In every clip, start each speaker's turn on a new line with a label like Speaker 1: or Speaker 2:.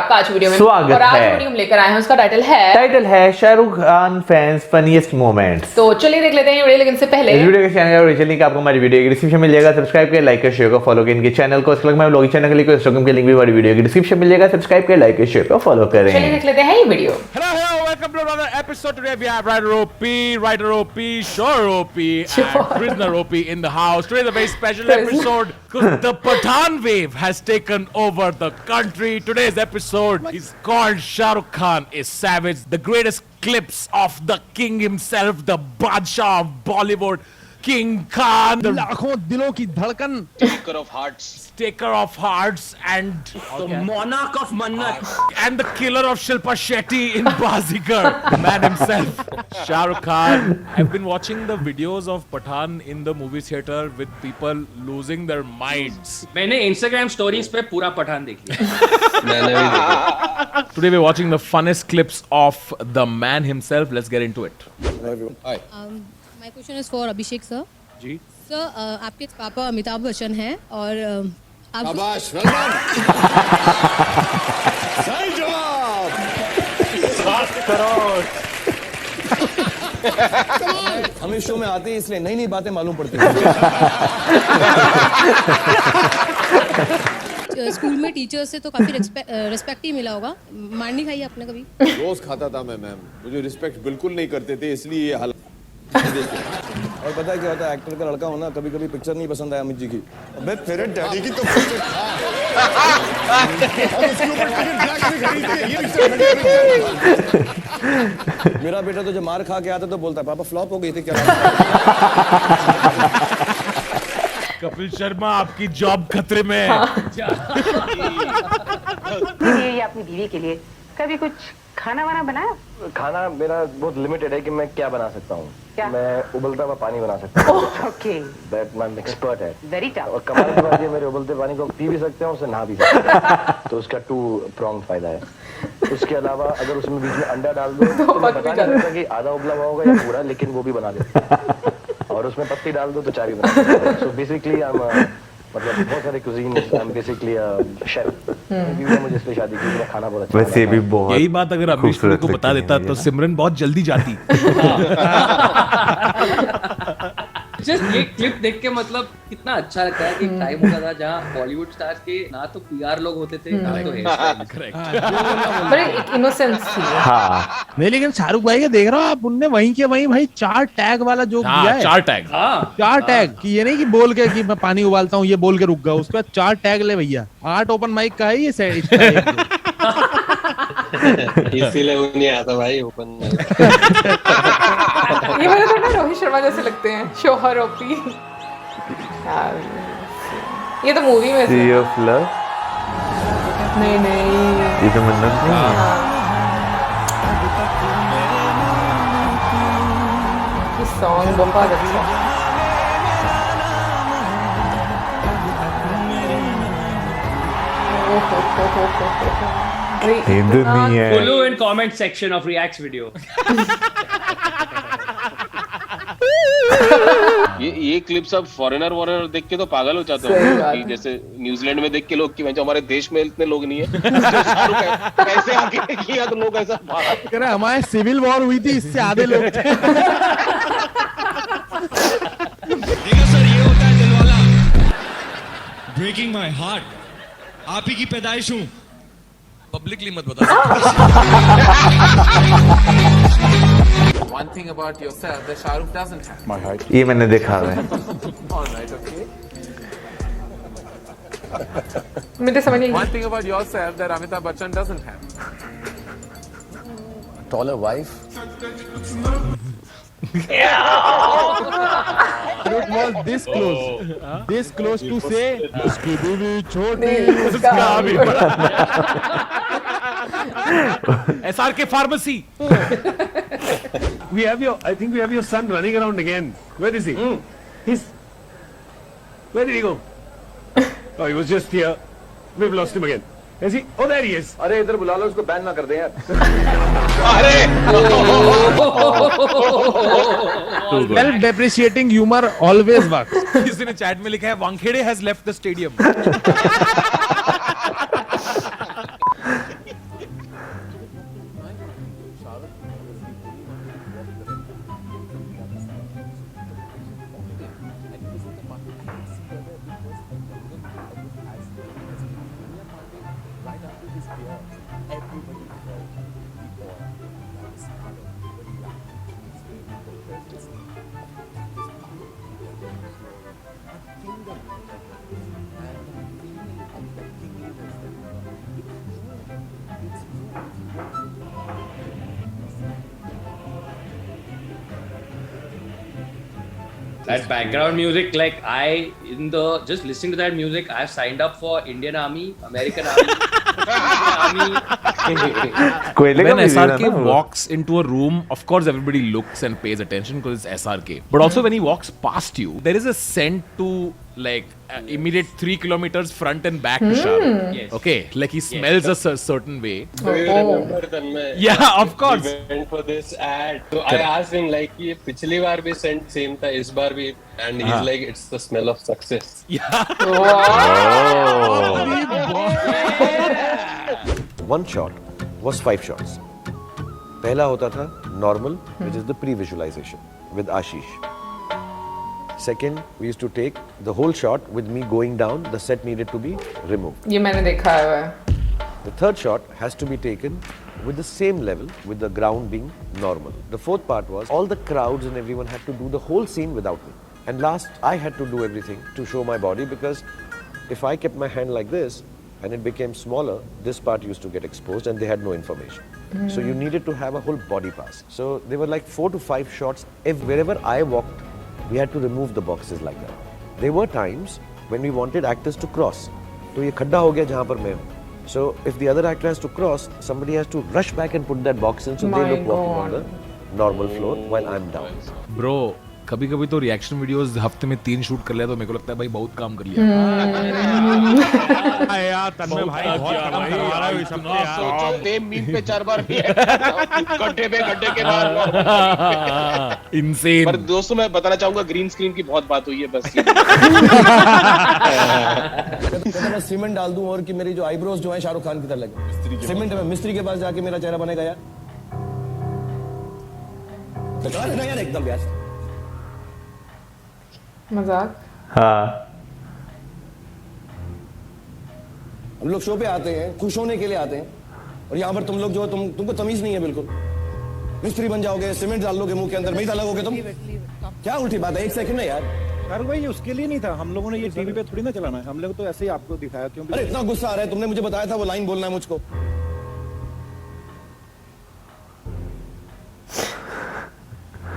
Speaker 1: आपका आज वीडियो में
Speaker 2: स्वागत
Speaker 1: और आज
Speaker 2: है।
Speaker 1: वीडियो हम लेकर आए हैं, उसका टाइटल है Shahrukh Khan fans funniest moments. तो चलिए देख लेते हैं ये वीडियो, लेकिन इससे पहले
Speaker 2: इस वीडियो के चैनल और लिंक आपको हमारी वीडियो की डिस्क्रिप्शन में मिल जाएगा। सब्सक्राइब करें, लाइक करें, शेयर करें, फॉलो करें इनके चैनल को। इसके अलावा मैं ब्लॉगिंग चैनल के लिए इंस्टाग्राम के लिंक भी हमारी वीडियो की डिस्क्रिप्शन में मिल जाएगा। सब्सक्राइब करें, लाइक करें, शेयर करें, फॉलो करें।
Speaker 1: चलिए देख लेते हैं ये video.
Speaker 3: Hello, welcome to another episode. Today we have Writer OP, Sure OP, and Prisoner OP in the house. Today is a very special episode because the Pathan wave has taken over the country. Today's episode is called Shah Rukh Khan is Savage, the greatest clips of the king himself, the Badshah of Bollywood, King Khan, the
Speaker 4: लाखों दिलों की धड़कन,
Speaker 3: taker of hearts and
Speaker 5: The monarch of Mannat.
Speaker 3: and the killer of Shilpa Shetty in Bazigar, the man himself, Shah Rukh Khan. I've been watching the videos of Pathan in the movie theater with people losing their minds.
Speaker 5: मैंने Instagram stories पे पूरा पठान देख लिया।
Speaker 3: Today we're watching the funnest clips of the man himself. Let's get into it.
Speaker 6: My question is for Abhishek sir.
Speaker 3: जी।
Speaker 6: Sir आपके पापा अमिताभ बच्चन हैं और आप
Speaker 4: शाबाश, well done। सही जवाब। 7 करोड़। हम इस शो में आते हैं इसलिए नई नई बातें मालूम पड़ती हैं।
Speaker 6: स्कूल में टीचर से तो काफी रिस्पेक्ट ही मिला होगा, मार नहीं खाई आपने कभी?
Speaker 7: रोज खाता था मैं मैम, मुझे रिस्पेक्ट बिल्कुल नहीं करते थे, इसलिए ये हाल।
Speaker 4: और पता है क्या होता है, एक्टर का लड़का होना, कभी कभी पिक्चर नहीं पसंद आया अमित जी की, अबे तेरे डैडी की तो पिक्चर था। और उसके ऊपर ब्लैक में खरीद के ये मेरा बेटा तो जब मार खा के आता तो बोलता है पापा फ्लॉप हो गई थी क्या?
Speaker 3: कपिल शर्मा, आपकी जॉब खतरे में है।
Speaker 8: ये अपनी बीवी के लिए कभी कुछ खाना वाना बनाया?
Speaker 9: खाना मेरा बहुत लिमिटेड है कि मैं क्या बना सकता हूँ।
Speaker 8: क्या?
Speaker 9: मैं उबलता हुआ पानी बना सकता हूँ।
Speaker 8: ओके,
Speaker 9: दैट मैं एक्सपर्ट है।
Speaker 8: Very tough.
Speaker 9: और कमाल की बात ये, मेरे उबलते पानी को पी भी सकते हैं, उसे नहा भी सकते हैं। तो उसका 2 pronged फायदा है। उसके अलावा अगर उसमें बीच में अंडा डाल दो तो मैं बता नहीं सकता कि आधा उबला हुआ होगा या पूरा, लेकिन वो भी बना देता। और उसमें पत्ती डाल दो तो चाय भी बना देता। सो बेसिकली मतलब बहुत सारे cuisine, I am basically chef. मुझे इसलिए शादी की, मैं खाना बहुत अच्छा
Speaker 2: वैसे भी बहुत
Speaker 3: यही बात अगर अमित को बता देता तो सिमरन बहुत जल्दी जाती।
Speaker 5: जस्ट ये क्लिप देख के मतलब कितना अच्छा लगता है कि टाइम होता था जहाँ बॉलीवुड स्टार्स के ना तो पीआर लोग होते थे, ना तो हेयर
Speaker 1: बड़े एक इनोसेंस थी।
Speaker 2: हाँ
Speaker 4: नहीं, लेकिन शाहरुख भाई के देख रहा हूँ आप, उनने वहीं के वहीं भाई 4 टैग वाला जोक दिया है।
Speaker 3: 4 टैग।
Speaker 5: हाँ
Speaker 4: 4 टैग कि ये नहीं कि बोल के कि मैं पानी उबालता हूँ, ये बोल के रुक गया, उसके बाद 4 टैग ले भैया। 8 ओपन माइक का है ये सेट।
Speaker 9: इसीलिए वो नहीं आता भाई ओपन।
Speaker 1: ये वाले तो ना रोहित शर्मा जैसे लगते हैं, शोहर ओपी। ये तो मूवी में
Speaker 2: सी ऑफ लव।
Speaker 1: नहीं
Speaker 2: ये तो मन्नत नहीं है।
Speaker 1: ये सॉन्ग बहुत अच्छा है।
Speaker 2: ये दुनिया है।
Speaker 5: follow in comment section of reacts video।
Speaker 7: ये क्लिप सब फॉरेनर वॉरेनर देख के तो पागल हो जाते हैं कि जैसे न्यूजीलैंड में देख के लोग कि मैं जो हमारे देश में इतने लोग नहीं है, कैसे आगे किया तो लोग ऐसा
Speaker 4: कह रहे हमारे सिविल वॉर हुई थी, इससे आधे लोग थे।
Speaker 10: सर ये होता है दिलवाला, ब्रेकिंग माय हार्ट। आप ही की पैदाइश हूँ, पब्लिकली मत बता।
Speaker 11: One thing about yourself that Shah Rukh doesn't have.
Speaker 4: My height.
Speaker 2: ये मैंने देखा है।
Speaker 11: All right, okay.
Speaker 1: मुझे समझ नहीं।
Speaker 11: One thing about yourself that Amitabh Bachchan doesn't have.
Speaker 9: Taller wife.
Speaker 4: It was this close to say उसकी बीवी छोटी,
Speaker 1: उसका
Speaker 3: भी SRK Pharmacy.
Speaker 10: I think we have your son running around again. Where is he? Where did he go? Oh, he was just here. We've lost him again. Is he? Oh, there he is.
Speaker 9: अरे इधर बुला लो, उसको ban ना कर दे यार।
Speaker 4: Self depreciating humor always works.
Speaker 3: किसी ने chat में लिखा है Wankhede has left the stadium.
Speaker 5: That background music, like just listening to that music, I've signed up for Indian Army, American Army,
Speaker 3: When SRK walks into a room, of course everybody looks and pays attention because it's SRK. But also when he walks past you, there is a scent to like immediate 3 kilometers front and back to Shahrukh.
Speaker 5: Yes.
Speaker 3: Okay, like he smells a certain way.
Speaker 12: Do you remember Tanmay?
Speaker 3: Yeah, of course.
Speaker 12: We went for this ad. So I asked him like, ये पिछली बार भी scent same था, इस बार भी, and he's like, it's the smell of success.
Speaker 9: One shot was 5 shots. पहला होता था normal, which is the pre-visualization with Ashish. Second, we used to take the whole shot with me going down. The set needed to be removed.
Speaker 13: ये मैंने देखा है।
Speaker 9: The third shot has to be taken with the same level, with the ground being normal. The fourth part was all the crowds and everyone had to do the whole scene without me. And last, I had to do everything to show my body, because if I kept my hand like this and it became smaller, this part used to get exposed and they had no information. So you needed to have a whole body pass. So there were like 4 to 5 shots. Wherever I walked, we had to remove the boxes like that. There were times when we wanted actors to cross. तो ये खड्डा हो गया जहाँ पर मैं हूँ. So if the other actor has to cross, somebody has to rush back and put that box in, so they look walking on the normal floor while I'm down.
Speaker 3: Bro, कभी-कभी तो रिएक्शन वीडियोस हफ्ते में 3 shoot कर लिया तो मेरे को लगता है भाई बहुत काम कर लिया।
Speaker 10: यार तन्मय भाई बहुत काम करवा रहा है इस हफ्ते यार।
Speaker 7: सोचो सेम मीम पे 4 बार गड्ढे के बाहर।
Speaker 3: इंसेन।
Speaker 7: पर दोस्तों मैं बताना चाहूंगा ग्रीन स्क्रीन की बहुत बात हुई है बस।
Speaker 4: कहता मैं सीमेंट डाल दूं और कि मेरी जो आईब्रोज जो है शाहरुख खान की तरह लगे। सीमेंट में मिस्त्री के पास जाके मेरा चेहरा बनेगा यार। तो यार एकदम यार।
Speaker 13: मजाक।
Speaker 2: हाँ।
Speaker 4: हम लोग शो पे आते हैं, खुश होने के लिए आते हैं, और यहाँ पर तुम लोग जो तुमको तमीज नहीं है बिल्कुल। मिस्त्री बन जाओगे, सीमेंट डाल लोगे मुंह के अंदर, मैदा लगोगे तुम। क्या उल्टी बात है? 1 सेकंड ना यार।
Speaker 14: अरे भाई उसके लिए नहीं था, हम लोगों ने ये टीवी पे थोड़ी ना चलाना है, हम लोग तो ऐसे ही आपको दिखाया। क्यों?
Speaker 4: अरे इतना गुस्सा आ रहा है, तुमने मुझे बताया था वो लाइन बोलना है मुझको।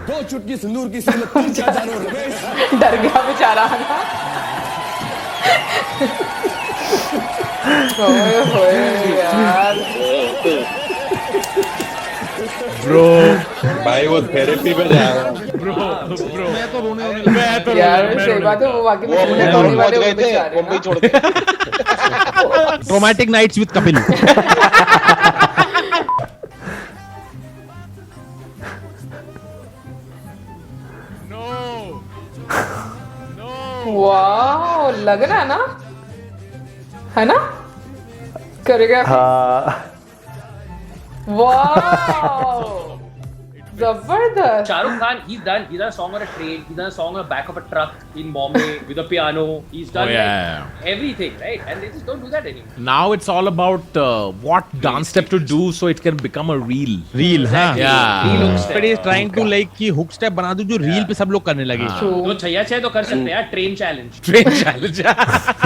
Speaker 4: दो चुटकी सिंदूर की सी में तुम क्या जानो रमेश।
Speaker 13: डर गया बेचारा। ओए यार।
Speaker 12: ब्रो भाई वो थेरेपी पे जा रहा है।
Speaker 3: ब्रो मैं तो रोने
Speaker 13: यार सही बात है, वो वाकई में रोने वाले वो बेचारे
Speaker 7: मुंबई छोड़ के।
Speaker 10: Romantic nights with Kapil.
Speaker 13: वाह लग रहा है ना, है ना? करेगा।
Speaker 2: हाँ।
Speaker 13: वाह जबरदस्त।
Speaker 5: Shahrukh Khan, he's done a song on a train, he's done a song on the back of a truck in Bombay with a piano. He's done like everything, right? And they just don't do that anymore.
Speaker 3: Now it's all about what dance step to do so it can become a reel.
Speaker 10: Reel हाँ।
Speaker 3: Yeah.
Speaker 10: But he's trying to like कि hook step बना दो जो reel पे सब लोग करने लगे।
Speaker 5: तो छैया छह तो कर सकते हैं यार, ट्रेन चैलेंज।
Speaker 3: Train challenge.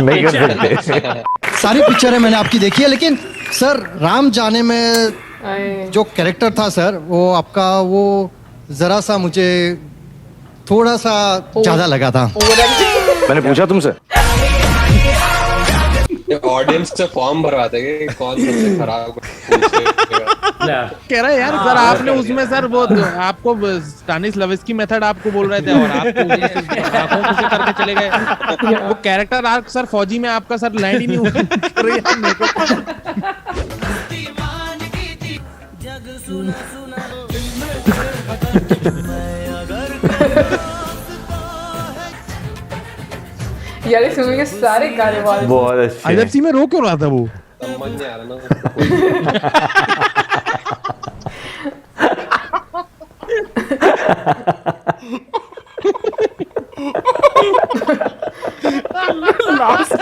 Speaker 2: नहीं कर सकते।
Speaker 15: सारी पिक्चरें मैंने आपकी देखी है, लेकिन सर राम जाने में जो कैरेक्टर था सर, वो आपका वो जरा सा मुझे थोड़ा सा ज्यादा लगा था।
Speaker 9: मैंने पूछा तुमसे।
Speaker 12: ऑडियंस से फॉर्म भरवाते हैं कि कौन सबसे खराब
Speaker 10: कह रहा है यार सर आपने उसमें सर वो आपको स्टानिस्लावस्की मेथड आपको बोल रहे थे और आपको आंखों से करके चले गए। वो कैरेक्टर आर्क सर फौजी में आपका सर लैंड ही नहीं हुआ।
Speaker 13: यार इस मूवी के सारे गाने
Speaker 2: बहुत अच्छे।
Speaker 10: आईएफसी में रो क्यों रहा था वो?
Speaker 12: समझ नहीं आ रहा ना।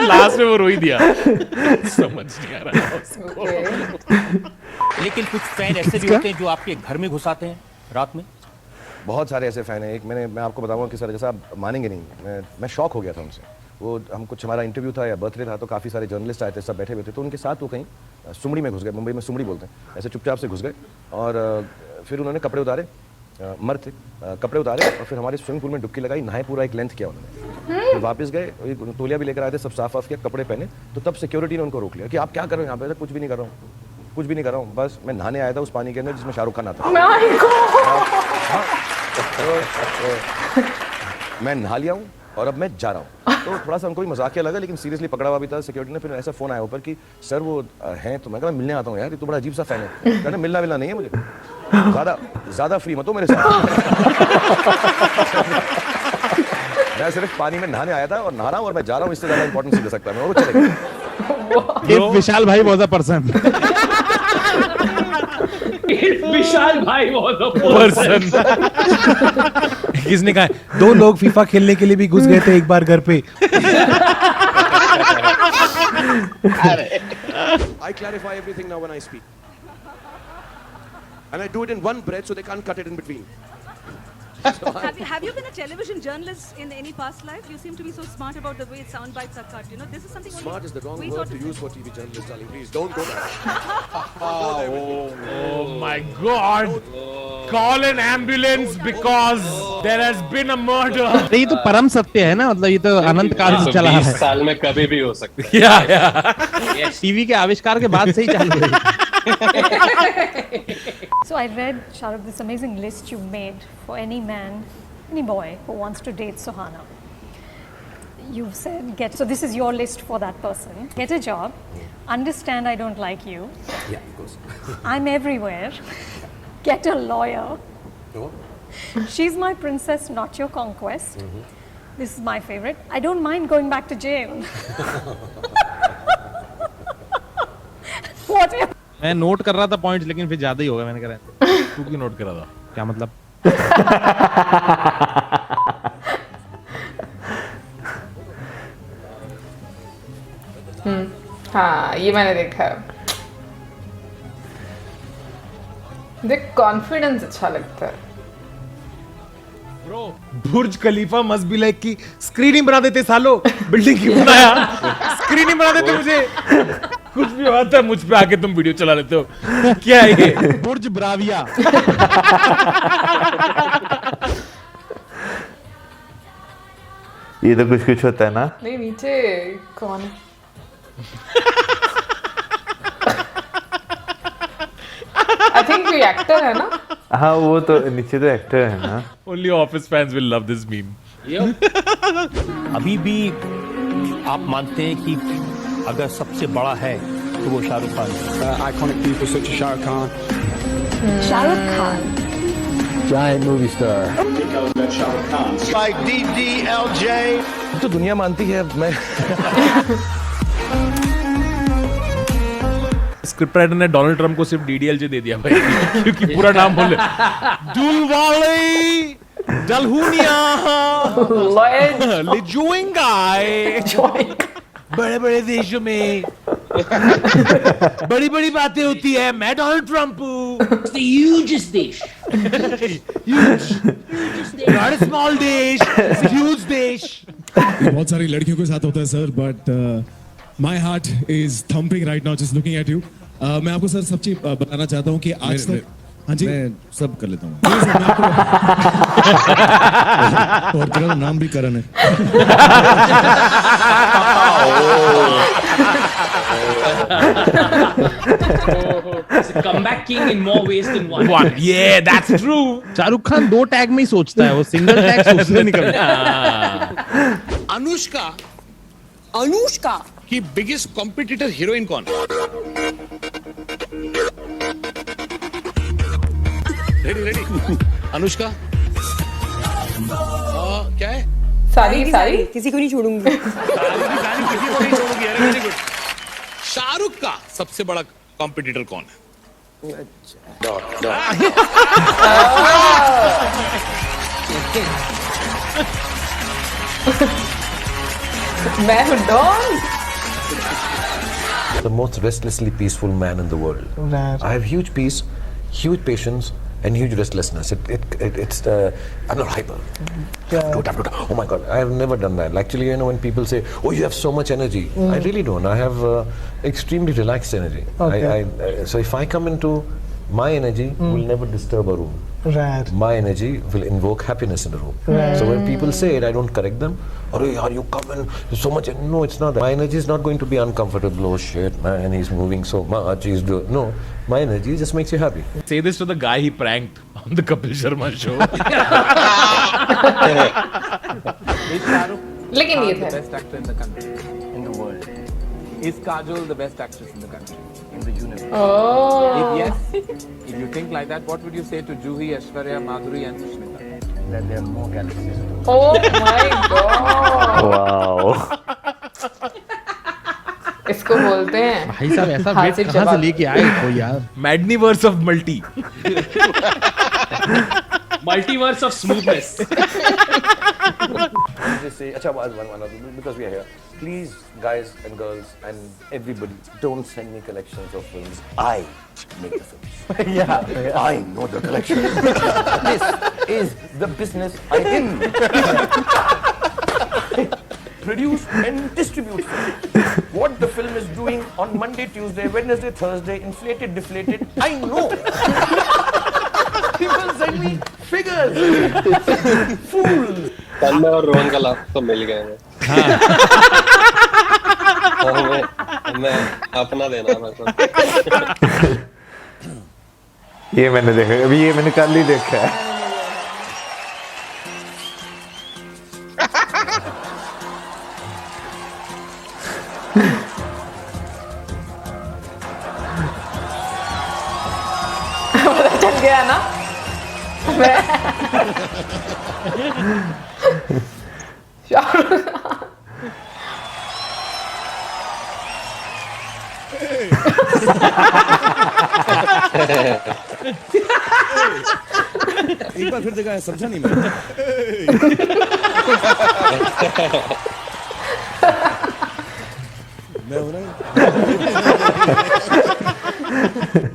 Speaker 3: लास्ट में वो रो ही दिया। समझ नहीं आ रहा उसको।
Speaker 16: लेकिन कुछ फैन ऐसे भी होते हैं जो आपके घर में घुस आते हैं रात में।
Speaker 9: बहुत सारे ऐसे फैन हैं। एक मैं आपको बताऊंगा कि सर जैसा आप मानेंगे नहीं, मैं शॉक हो गया था उनसे। वो हम कुछ हमारा इंटरव्यू था या बर्थडे था, तो काफ़ी सारे जर्नलिस्ट आए थे, सब बैठे हुए थे, तो उनके साथ वो कहीं सुमड़ी में घुस गए। मुंबई में सुमड़ी बोलते हैं, ऐसे चुपचाप से घुस गए और फिर उन्होंने कपड़े उतारे
Speaker 4: मर्द थे, कपड़े उतारे और फिर हमारे स्विमिंग पूल में डुबकी लगाई, नहाए, पूरा एक लेंथ किया उन्होंने, फिर वापस गए, तौलिया भी लेकर आए थे, सब साफ किया, कपड़े पहने, तो तब सिक्योरिटी ने उनको रोक लिया कि आप क्या कर रहे हो यहाँ पे? कुछ भी नहीं कर रहा हूँ, कुछ भी नहीं कर रहा हूँ, बस मैं नहाने आया था उस पानी के अंदर जिसमें शाहरुख खान आता। मैं नहा लिया हूँ और अब मैं जा रहा हूँ। तो थोड़ा सा उनको भी मजाकिया लगा, लेकिन सीरियसली पकड़ा हुआ भी था सिक्योरिटी ने। फिर ऐसा फोन आया ऊपर कि सर वो हैं, तो मैं कहा मिलने आता हूँ यार, ये तो बड़ा अजीब सा फैन है। कहना मिलना नहीं है मुझे, ज्यादा फ्री मत हो मेरे साथ। मैं सिर्फ पानी में नहाने आया था और नहा रहा हूँ और मैं जा रहा हूँ, इससे ज्यादा इंपॉर्टेंस नहीं दे सकता मैं, और वो चले गए।
Speaker 10: विशाल भाई वाज अ पर्सन।
Speaker 5: विशाल भाई वाज अ पर्सन।
Speaker 3: किसने कहा? 2 लोग फीफा खेलने के लिए भी घुस गए थे एक बार घर पे।
Speaker 4: I clarify everything now when I speak. And I do it in one breath so they can't cut it in between.
Speaker 17: Have you been a television journalist in any past life? You seem to be so smart about the way sound bites are cut. You know, this is something.
Speaker 4: Smart is the wrong word to use for TV journalists, darling. Please don't go there.
Speaker 3: Oh my God! Call an ambulance because there has been a murder.
Speaker 10: ये तो परम सत्य है ना, मतलब ये तो अनंत काल से चला है।
Speaker 12: 20 साल में कभी भी हो सकता है।
Speaker 3: Yeah.
Speaker 10: टीवी के आविष्कार के बाद से ही चालू है।
Speaker 18: So I read, Shahrukh, this amazing list you made for any man, any boy who wants to date Suhana. You've said, so this is your list for that person. Get a job, understand I don't like you.
Speaker 4: Yeah, of course.
Speaker 18: I'm everywhere. Get a lawyer.
Speaker 4: No?
Speaker 18: She's my princess, not your conquest. This is my favorite. I don't mind going back to jail. Whatever.
Speaker 10: मैं note कर रहा था points, लेकिन फिर ज्यादा ही होगा, मैंने कहा
Speaker 3: तू क्यों नोट कर रहा था?
Speaker 10: क्या मतलब?
Speaker 13: हाँ, ये मैंने देखा है। देख, कॉन्फिडेंस अच्छा लगता है।
Speaker 3: Bro, Burj Khalifa must be like की स्क्रीन ही बना देते सालो, बिल्डिंग क्यों बनाया? स्क्रीन ही बना देते मुझे। कुछ भी होता है मुझ पे आके तुम वीडियो चला लेते हो, क्या है ये?
Speaker 10: बुर्ज ब्राविया।
Speaker 2: ये तो कुछ होता है ना।
Speaker 13: नहीं, नीचे कौन? I think ये एक्टर है ना?
Speaker 2: हाँ, वो तो नीचे तो एक्टर है ना।
Speaker 3: Only office fans will love this meme.
Speaker 16: अभी भी आप मानते हैं कि अगर सबसे बड़ा है तो वो शाहरुख खान है।
Speaker 14: Iconic people such as Shah Rukh Khan.
Speaker 18: Shahrukh Khan.
Speaker 9: Giant movie star.
Speaker 4: Like DDLJ. तो दुनिया मानती है, मैं
Speaker 3: स्क्रिप्ट राइटर ने डोनाल्ड ट्रम्प को सिर्फ डीडीएलजे दे दिया भाई, क्योंकि पूरा नाम बोल दुलवाले डलहुनिया लिजुएंगाई। बड़े बड़े देशों में बड़ी बड़ी बातें होती है, मैं डोनाल्ड ट्रम्प हूँ।
Speaker 5: Hugest देश,
Speaker 3: नॉट अ स्मॉल देश, ह्यूज देश।
Speaker 19: बहुत सारी लड़कियों के साथ होता है sir, but my heart is thumping right now just looking at you. मैं आपको सर सब चीज बताना चाहता हूँ कि आज तक, हाँ जी, मैं सब कर लेता हूँ। और तेरा नाम भी करण है।
Speaker 5: comeback king in more ways than one.
Speaker 3: Yeah, that's true.
Speaker 10: Shahrukh Khan 2 tag में ही सोचता है, वो सिंगल टैग सोचता नहीं कभी।
Speaker 11: अनुष्का की बिगेस्ट कॉम्पिटिटर हीरोइन कौन? रेडी अनुष्का क्या है?
Speaker 13: सारी
Speaker 17: किसी को नहीं छोड़ूंगी।
Speaker 11: किसी को नहीं छोड़ूंगी। Very good. शाहरुख का सबसे बड़ा कॉम्पिटिटर कौन है?
Speaker 13: मैं हूँ don.
Speaker 4: the most restlessly peaceful man in the world. I have huge peace, huge patience, and huge restlessness. It's I'm not hyper. Oh my God, I have never done that. Actually, you know, when people say, "Oh, you have so much energy," I really don't. I have extremely relaxed energy.
Speaker 13: Okay.
Speaker 4: So if I come into my energy, will never disturb a room.
Speaker 20: Right.
Speaker 21: My energy will invoke happiness in the room.
Speaker 20: Right.
Speaker 21: So when people say it, I don't correct them. Or are you coming? There's so much. No, it's not that. My energy is not going to be uncomfortable. Oh shit, man, he's moving so much. He's doing no. My energy just makes you happy.
Speaker 3: Say this to the guy he pranked on the Kapil Sharma show.
Speaker 13: लेकिन ये था
Speaker 22: best actor in the country, in the world. Is Kajol the best actress in the country, in the universe?
Speaker 13: Oh.
Speaker 22: If yes, if you think like that, what would you say to Juhi, Aishwarya, Madhuri, and Sushmita? That there are more galaxies.
Speaker 13: Oh my God.
Speaker 2: Wow
Speaker 13: इसको बोलते हैं
Speaker 10: भाई साहब ऐसा wait
Speaker 13: हासिल
Speaker 10: कहाँ से
Speaker 13: जवाब।
Speaker 10: लेके आए हो यार?
Speaker 3: Madniverse of multi.
Speaker 5: Multiverse of smoothness.
Speaker 9: Just say, acha, one, because we are here. Please, guys and girls and everybody, don't send me collections of films. I make the films. Yeah. I know the collection. This is the business I'm in. Produce and distribute film. What the film is doing on Monday, Tuesday, Wednesday, Thursday, inflated, deflated, I know. People send me figures. Fools.
Speaker 12: कल में और रोहन का लाभ तो मिल गए हैं। और मैं अपना देना बस।
Speaker 2: ये मैंने देखा, अभी ये मैंने कल ही देखा है।
Speaker 13: पता चल गया ना
Speaker 14: एक बार फिर देखा, समझा नहीं मैं। मैं हूं ना।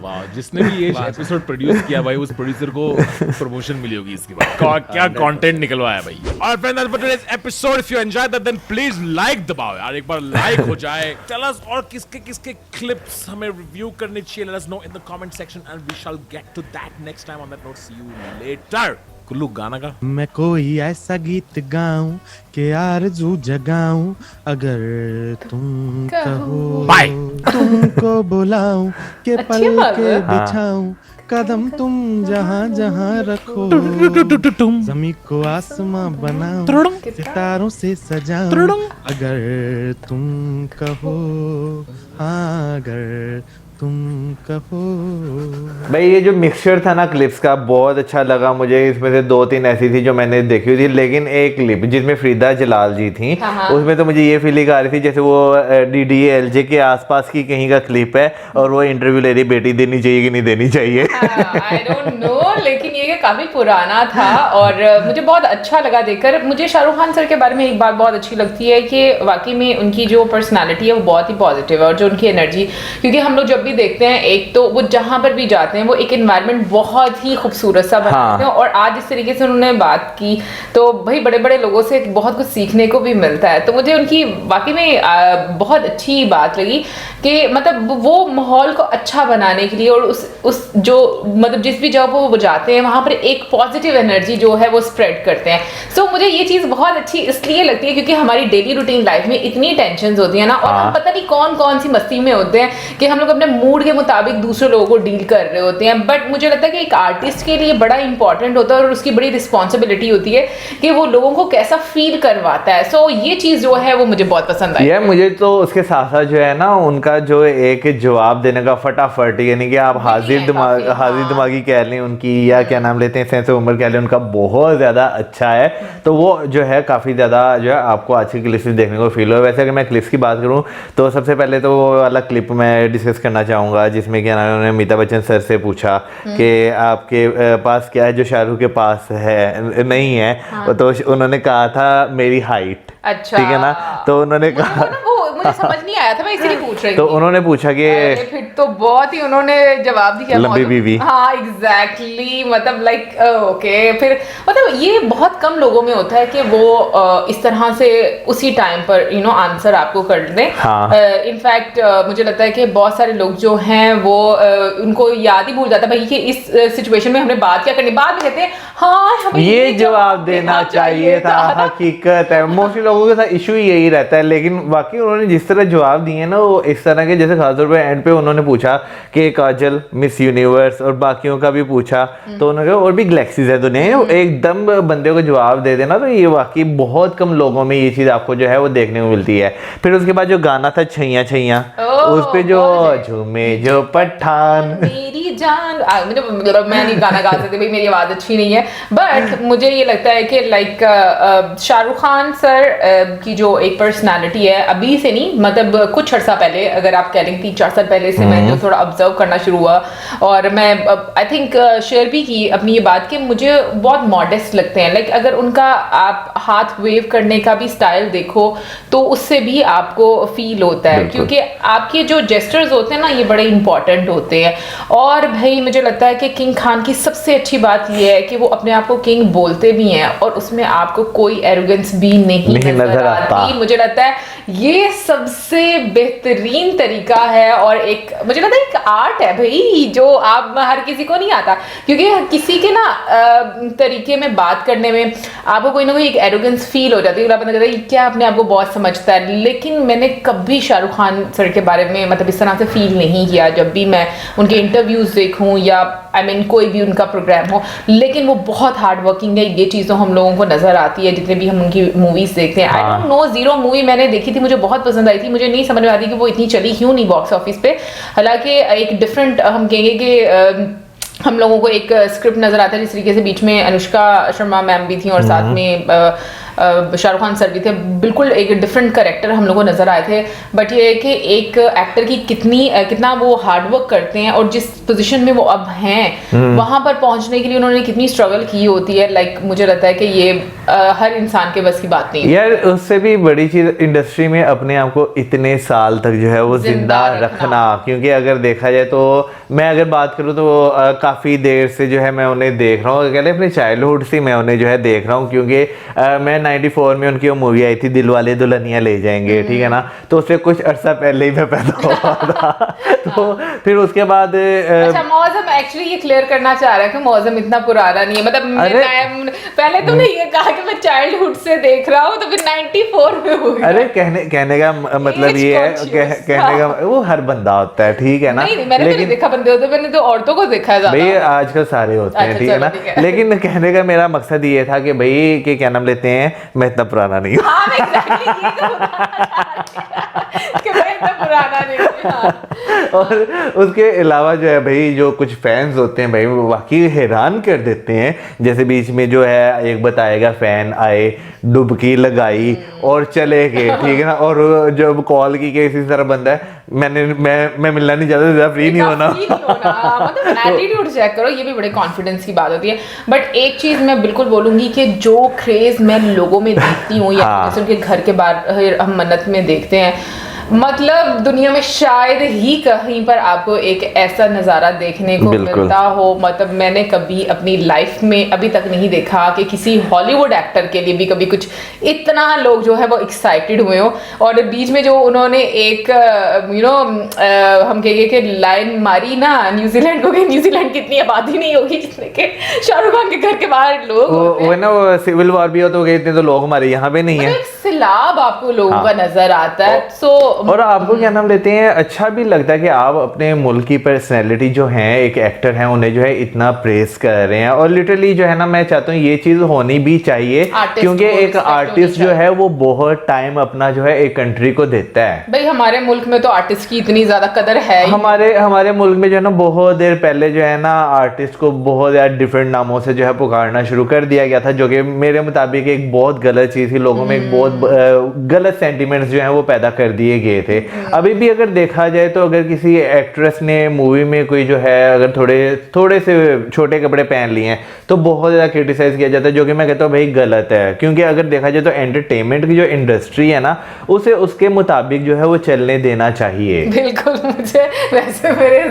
Speaker 3: वाह, जिसने भी ये एपिसोड प्रोड्यूस किया भाई, उस प्रोड्यूसर को प्रमोशन मिली होगी इसके बाद। क्या कंटेंट निकलवाया भाई। और friends, that's for today's episode. If you enjoyed that, then please like दबाओ यार, एक बार लाइक हो जाए। Tell us और किसके क्लिप्स हमें रिव्यू करनी चाहिए। Let us know in the comment section and we shall get to that next time. On that note, see you later. Kullu गाना का
Speaker 10: मैं कोई ऐसा गीत गाऊं कि आरज़ू जगाऊं, अगर तुम कहो तुमको बुलाऊं के पल के बिछाऊं, कदम तुम जहां जहां रखो, ज़मीं को आसमां बनाऊं, सितारों से सजाऊं, अगर तुम कहो, हाँ अगर तुम कहो।
Speaker 2: भाई ये जो मिक्सचर था ना क्लिप्स का, बहुत अच्छा लगा मुझे। इसमें से 2-3 ऐसी थी जो मैंने देखी हुई थी, लेकिन एक क्लिप जिसमें फरीदा जलाल जी थी, उसमें तो मुझे ये फीलिंग आ रही थी जैसे वो DDLJ के आसपास की कहीं का क्लिप है और वो इंटरव्यू ले रही, बेटी देनी चाहिए कि नहीं देनी चाहिए।
Speaker 13: आई डोंट नो, लेकिन ये काफी पुराना था और मुझे बहुत अच्छा लगा देखकर। मुझे शाहरुख खान सर के बारे में एक बात बहुत अच्छी लगती है कि वाकई में उनकी जो पर्सनालिटी है वो बहुत ही पॉजिटिव है, और जो उनकी एनर्जी, क्योंकि हम लोग जब भी देखते हैं, एक तो वो जहां पर भी जाते हैं वो एक एनवायरनमेंट बहुत ही खूबसूरत सा बनाते हैं, और आज इस तरीके से उन्होंने बात की तो भाई बड़े बड़े लोगों से बहुत कुछ सीखने को भी मिलता है। तो मुझे उनकी वाकई में बहुत अच्छी बात लगी कि मतलब वो माहौल को अच्छा बनाने के लिए और उस जो मतलब जिस भी जगह पर वो जाते हैं वहां पर एक पॉजिटिव एनर्जी जो है वो स्प्रेड करते हैं। सो मुझे ये चीज़ बहुत अच्छी इसलिए लगती है क्योंकि हमारी डेली रूटीन लाइफ में इतनी टेंशन होती है ना, और हम पता नहीं कौन कौन सी मस्ती में होते हैं कि हम लोग अपने मूड के मुताबिक दूसरे लोगों को डील कर रहे होते हैं। बट मुझे लगता है कि एक आर्टिस्ट के लिए बड़ा इंपॉर्टेंट होता है और उसकी बड़ी रिस्पॉन्सिबिलिटी होती है कि वो लोगों को कैसा फील करवाता है। सो ये चीज़ जो है वो मुझे बहुत पसंद आई है।
Speaker 2: मुझे तो उसके साथ साथ जो है ना उनका जो एक जवाब देने का फटाफट, यानी कि आप हाजिर दिमागी कह लें उनकी, या क्या नाम लेते हैं, सेंस ऑफ उम्र कह लें, उनका बहुत ज़्यादा अच्छा है। तो वो जो है काफ़ी ज़्यादा जो है आपको आज की क्लिप्स देखने को फील हो। वैसे अगर मैं क्लिप्स की बात करूँ तो सबसे पहले तो वो वाला क्लिप मैं डिस्कस करना चाहूँगा जिसमें क्या नाम है, उन्होंने अमिताभ बच्चन सर से पूछा कि आपके पास क्या है जो शाहरुख के पास है नहीं है। तो उन्होंने कहा था मेरी हाइट।
Speaker 13: अच्छा,
Speaker 2: ठीक है ना, तो उन्होंने कहा
Speaker 13: मुझे समझ नहीं आया था, मैं इसलिए पूछ रही
Speaker 2: तो
Speaker 13: थी।
Speaker 2: उन्होंने पूछा कि
Speaker 13: फिर तो बहुत ही उन्होंने जवाब दिया,
Speaker 2: लंबी बीवी।
Speaker 13: हाँ एग्जैक्टली, मतलब लाइक ओके। फिर मतलब ये बहुत कम लोगों में होता है कि वो इस तरह से उसी टाइम पर आंसर आपको कर दें।
Speaker 2: हाँ।
Speaker 13: इनफैक्ट मुझे लगता है कि बहुत सारे लोग जो हैं वो उनको याद ही भूल जाता है भाई कि इस सिचुएशन में हमने बात क्या करनी, बाद में कहते हैं हाँ हमें
Speaker 2: ये जवाब देना चाहिए था। हकीकत है मोस्टली लोगों के साथ इशू यही रहता है, लेकिन बाकी उन्होंने जिस तरह जवाब दिए ना वो इस तरह के, जैसे खासतौर पे एंड पे उन्होंने पूछा कि काजल मिस यूनिवर्स और बाकियों का भी पूछा, तो उन्होंने कहा और भी गैलेक्सीज है दुनिया में, एकदम बंदे को जवाब दे देना, तो ये वाकई बहुत कम लोगों में ये चीज आपको जो है वो देखने को मिलती है। फिर उसके बाद जो गाना था छैया छैया, उस पे जो झूमे जो पठान,
Speaker 13: मेरी जान, मुझे मतलब मैं नहीं गाना गा सकती भाई, मेरी आवाज अच्छी नहीं है, बट मुझे ये लगता है कि लाइक शाहरुख खान सर की जो एक पर्सनालिटी है, अभी से नहीं मतलब कुछ अर्सा पहले, अगर आप कह लें 3-4 साल पहले से मैं जो थोड़ा ऑब्जर्व करना शुरू हुआ, और मैं आई थिंक शेयर भी की अपनी ये बात कि मुझे बहुत मॉडेस्ट लगते हैं। लाइक अगर उनका आप हाथ वेव करने का भी स्टाइल देखो तो उससे भी आपको फील होता है, क्योंकि आपके जो जेस्चर्स होते हैं ना ये बड़े इंपॉर्टेंट होते हैं। और भाई मुझे लगता है कि किंग खान की सबसे अच्छी बात ये है कि वो अपने आप को किंग बोलते भी हैं और उसमें आपको कोई एरोगेंस भी नहीं नजर आती। मुझे लगता है ये सबसे बेहतरीन तरीका है, और एक मुझे लगता है एक आर्ट है भाई जो आप हर किसी को नहीं आता, क्योंकि किसी के ना तरीके में बात करने में आपको कोई ना कोई एक एरोगेंस फील हो जाती है, बंदा कहता है क्या अपने आप को बहुत समझता है। लेकिन मैंने कभी शाहरुख खान सर के बारे में मतलब इस तरह से फील नहीं किया जब भी मैं उनके इंटरव्यूज देखूं या कोई भी उनका प्रोग्राम हो, लेकिन वो बहुत हार्ड वर्किंग है, ये चीज़ तो हम लोगों को नजर आती है जितने भी हम उनकी मूवीज देखते हैं। I don't know, zero movie मैंने देखी थी, मुझे बहुत पसंद आई थी, मुझे नहीं समझ में आती कि वो इतनी चली क्यों नहीं बॉक्स ऑफिस पे। हालांकि एक डिफरेंट हम कहेंगे कि हम लोगों को एक स्क्रिप्ट नजर आता है, जिस तरीके से बीच में अनुष्का शर्मा मैम भी थी और साथ में शाहरुख खान सर भी थे, बिल्कुल एक डिफरेंट कैरेक्टर हम लोग को नजर आए थे। बट ये है कि एक एक्टर की कितना वो हार्डवर्क करते हैं और जिस पोजीशन में वो अब हैं वहां पर पहुंचने के लिए उन्होंने कितनी स्ट्रगल की होती है। लाइक मुझे लगता है कि ये हर इंसान के बस की बात नहीं है
Speaker 2: यार। उससे भी बड़ी चीज इंडस्ट्री में अपने आप को इतने साल तक जो है वो जिंदा रखना, क्योंकि अगर देखा जाए तो मैं अगर बात करूँ तो काफी देर से जो है मैं उन्हें देख रहा हूँ, कहते अपने चाइल्डहुड से मैं उन्हें जो है देख रहा हूँ, क्योंकि मैं 94 में उनकी वो मूवी आई थी दिलवाले दुल्हनिया ले जाएंगे, ठीक है ना, तो उससे कुछ अरसा पहले ही मैं पैदा हुआ था। तो फिर उसके बाद
Speaker 13: अच्छा मौसम एक्चुअली ये क्लियर करना चाह रहा है कि मौसम इतना पुराना नहीं है, मतलब पहले तो नहीं ये कहा कि मैं चाइल्डहुड से देख रहा हूँ, तो फिर 94 में हुई।
Speaker 2: अरे कहने का मतलब ये है, कहने का वो हर बंदा होता है, ठीक है ना।
Speaker 13: नहीं, मैंने तो नहीं देखा बंदे होते, मैंने तो औरतों को देखा है
Speaker 2: भाई, आजकल सारे होते हैं, ठीक है ना। लेकिन कहने का मेरा मकसद ये था कि भाई कि क्या नाम लेते हैं, मैं इतना पुराना नहीं हूँ।
Speaker 13: हाँ, कि मैं इतना पुराना नहीं हूँ।
Speaker 2: और उसके अलावा जो है भाई जो कुछ फैंस होते हैं भाई वो वाकई हैरान कर देते हैं। जैसे बीच में जो है एक बताएगा फैन आए, डुबकी लगाई और चले गए, ठीक है ना। और जब कॉल की कि इसी तरह बंदा है, मैं मिलना नहीं चाहता, ज़्यादा फ्री नहीं होना।
Speaker 13: मतलब एटीट्यूड चेक करो, ये भी बड़े कॉन्फिडेंस की बात होती है। बट एक चीज मैं बिल्कुल बोलूंगी कि जो क्रेज मैं लोगों में देखती हूँ या जैसे उनके घर के बाहर हम मन्नत में देखते हैं, मतलब दुनिया में शायद ही कहीं पर आपको एक ऐसा नज़ारा देखने को मिलता हो। मतलब मैंने कभी अपनी लाइफ में अभी तक नहीं देखा कि किसी हॉलीवुड एक्टर के लिए भी कभी कुछ इतना लोग जो है वो एक्साइटेड हुए हो। और बीच में जो उन्होंने एक हम कहेंगे कि लाइन मारी ना न्यूजीलैंड को, कि न्यूजीलैंड की इतनी आबादी नहीं होगी जितने के शाहरुख खान के घर के बाहर लोग
Speaker 2: वो ना वो सिविल वॉर भी हो तो इतने तो लोग हमारे यहाँ पे नहीं है,
Speaker 13: एक सैलाब आपको लोगों का नजर आता है। सो
Speaker 2: और आपको क्या नाम लेते हैं, अच्छा भी लगता है कि आप अपने मुल्क की पर्सनैलिटी जो है, एक एक्टर है, उन्हें जो है इतना प्रेस कर रहे हैं। और लिटरली जो है ना मैं चाहता हूँ ये चीज होनी भी चाहिए, क्योंकि एक आर्टिस्ट जो है वो बहुत टाइम अपना जो है एक कंट्री को देता है।
Speaker 13: भाई हमारे मुल्क में तो आर्टिस्ट की इतनी ज्यादा कदर है।
Speaker 2: हमारे मुल्क में जो है ना बहुत देर पहले जो है ना आर्टिस्ट को बहुत ज्यादा डिफरेंट नामों से जो है पुकारना शुरू कर दिया गया था, जो कि मेरे मुताबिक एक बहुत गलत चीज थी, लोगों में एक बहुत मतलब गलत सेंटिमेंट्स जो हैं वो पैदा कर दिए गए थे। अभी भी अगर देखा जाए तो अगर किसी एक्ट्रेस ने मूवी में कोई जो है अगर थोड़े से छोटे कपड़े पहन लिए हैं तो बहुत ज़्यादा क्रिटिसाइज किया जाता है, जो कि मैं कहता हूँ भाई गलत है। क्योंकि अगर देखा जाए तो एंटरटेनमेंट की जो इंडस्ट्री है ना, उसे उसके मुताबिक जो है वो चलने देना चाहिए।
Speaker 13: बिल्कुल, मुझे वैसे मेरे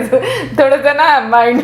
Speaker 13: थोड़ा सा ना माइंड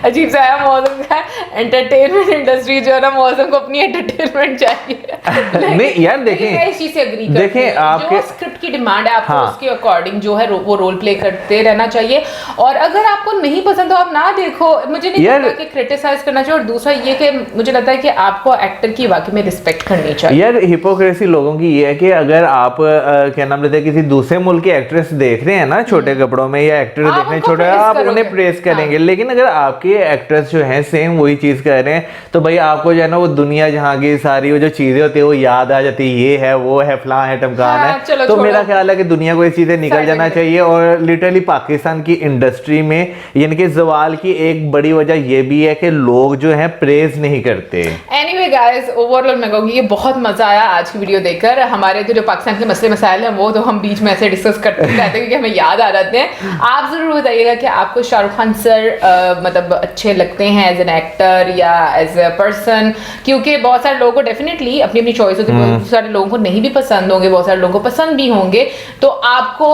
Speaker 13: अजीब सा है मौसम का, एंटरटेनमेंट इंडस्ट्री जो है ना, मौसम को अपनी एंटरटेनमेंट चाहिए।
Speaker 2: नहीं यार देखें,
Speaker 13: मैं इस चीज से एग्री करती
Speaker 2: देखें
Speaker 13: हूँ,
Speaker 2: आपके
Speaker 13: जो स्क्रिप्ट की डिमांड है आपको
Speaker 2: हाँ।
Speaker 13: उसके अकॉर्डिंग जो है वो रोल प्ले करते रहना चाहिए। और अगर आपको नहीं पसंद तो आप ना देखो, मुझे नहीं लगता कि क्रिटिसाइज करना चाहिए। और दूसरा ये कि मुझे लगता है कि आपको एक्टर की वाकई में रिस्पेक्ट करनी चाहिए।
Speaker 2: यार हिपोक्रेसी लोगों की ये है कि अगर आप क्या नाम लेते हैं किसी दूसरे मुल्क के एक्ट्रेस देख रहे हैं ना छोटे कपड़ों में, या एक्टर देख रहे हैं छोटे, आप उन्हें प्रेस करेंगे। लेकिन अगर आपके एक्ट्रेस जो हैं सेम वही चीज कर रहे हैं तो भाई आपको जो है ना वो दुनिया जहाँ की सारी वो जो चीजें होती है वो याद आ जाती है, ये है वो है फलां है टमकान है। तो मेरा ख्याल है कि दुनिया को ये चीजें निकल जाना चाहिए। और लिटरली पाकिस्तान की इंडस्ट्री में यानी कि जवाल की एक बड़ी वजह ये भी है कि लोग जो है प्रेज नहीं करते।
Speaker 13: एनीवे गाइस, ओवरऑल मैं कहूँगी ये बहुत मजा आया आज की वीडियो देखकर। हमारे तो जो पाकिस्तान के मसले मसाइल हैं वो तो हम बीच में ऐसे डिस्कस करते रहते हैं क्योंकि हमें याद आ जाते हैं। आप जरूर बताइएगा कि आपको शाहरुख खान सर मतलब अच्छे लगते हैं एज एन एक्टर या एज अ पर्सन, क्योंकि बहुत सारे लोगों को डेफिनेटली अपनी अपनी चॉइस होती है, बहुत सारे लोगों को नहीं भी पसंद होंगे, बहुत सारे लोगों को पसंद भी होंगे। तो आपको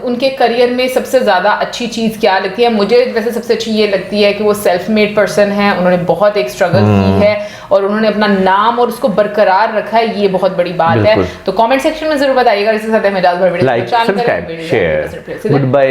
Speaker 13: उनके करियर में सबसे ज्यादा अच्छी चीज क्या लगती है? मुझे वैसे सबसे अच्छी ये लगती है कि वो सेल्फ मेड पर्सन है, उन्होंने बहुत एक स्ट्रगल की है और उन्होंने अपना नाम और उसको बरकरार रखा है, ये बहुत बड़ी बात है। तो कमेंट सेक्शन में जरूर बताइएगा। इसके साथ हमें इजाजत,
Speaker 2: like, subscribe, share, good bye.